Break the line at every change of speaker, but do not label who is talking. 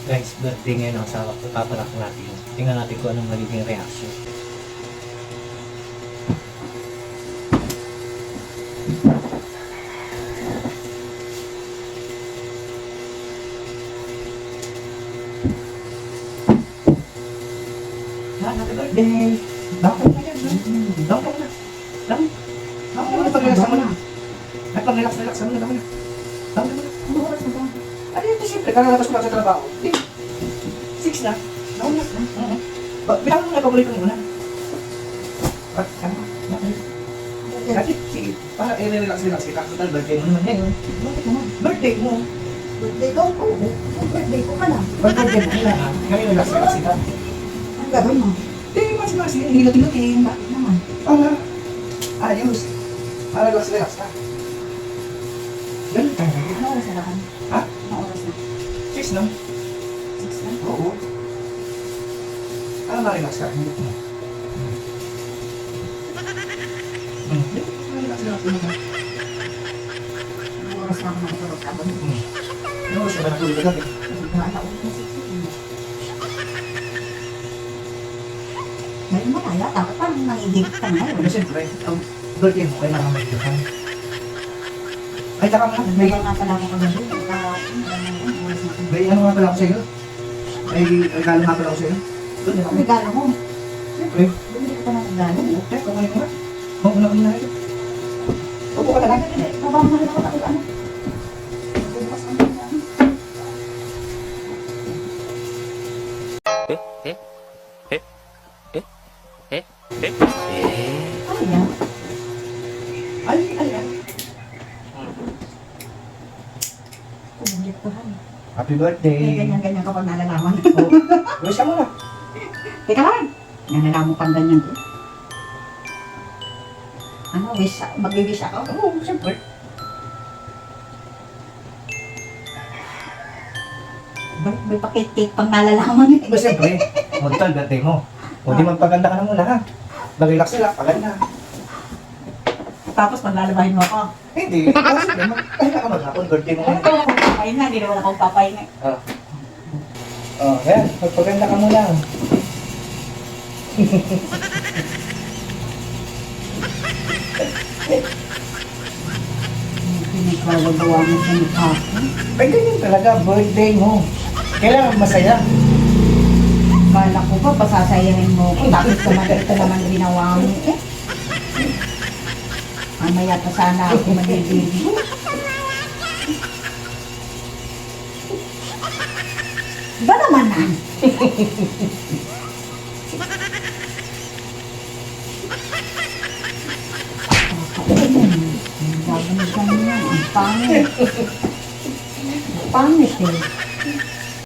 Guys, birthday ngayon ang asawa ko. Papanak natin. Tingnan natin kung anong magiging reaction. Happy birthday! Bakit na yan? Bakit na? Bakit? Bakit na? Pag-relax mo na. Nagpag-relax mo na. Bakit na? Bakit na? Ano oras na ba? Ano yun? Siyempre, kakalabas ko lang sa trabaho. 6 na. Nauna na. Bilang mo na paborito mo na. Ano? Bakit? Sige. Para i-relax kita. Total birthday mo naman ngayon.
Bakit naman?
Birthday mo.
Birthday ko? Oo. Birthday ko ka lang.
Birthday mo na. Ngayon relax kita.
Ang gagawin mo?
Mas hilot-hilotin.
Bakit naman?
Para ayos. Para relax ka. Ganun ka.
Ano oras na lang?
Ha?
Ano oras na?
6 na.
6 na?
Oo. Para ma-relax ka. Hindi mo. Relax mo na.
Ano oras na ako nakatulog ka ba?
Ano oras ka ba natulog ka?
Nakatulog na 6 na. Ngayon mo kaya, dapat parang nangigig ka ngayon.
Pero siyempre, ang birthday mo, kailangan may ilukan. Ay, taka mo na. May,
Nagbagal nga pala ako kagabi. Oras na ako.
may ano nga pala ako sa'yo? May regalo nga pala ako sa'yo? Doon na
Ang
ako.
regalo mo.
Siyempre.
Bumili ka pa ng regalo.
Okay, kumain mo na. Oo, una ito. Upo ka na lang.
Babang mo rin ako na ano. Bukas ang regalo. Ano yan?
Ay.
Kubulit ko han.
Happy
May
birthday.
ganyan-ganyan kapag nalalaman.
Oh, wish ka muna.
Teka lang. Nalalaman pang ganyan din. Ano, wish, mag-wish ako?
Oo, siyempre.
May pakit-cake pang nalalaman eh.
Diba siyempre, total birthday mo. O di magpaganda ka na muna ha. Mag-relax sila, paganda.
Tapos paglalabahin mo ako.
Hindi, kasi naman, kaya ka maghapon, birthday mo
Ano
ngayon.
ko akong papayin na, hindi naman akong papayin na.
Oh, yan, magpaganda ka muna.
Pinagkawagawa mo sa mukha ko.
Ay, ganyan talaga, birthday mo. Kailangan masaya.
Kala ko ba, pasasayahin mo ko. Bakit naman ito naman ginawa mo eh? Mamaya pa sana ako maliligo. Ba naman na? Gagamitan niya. Ang pangit. Ang pangit eh.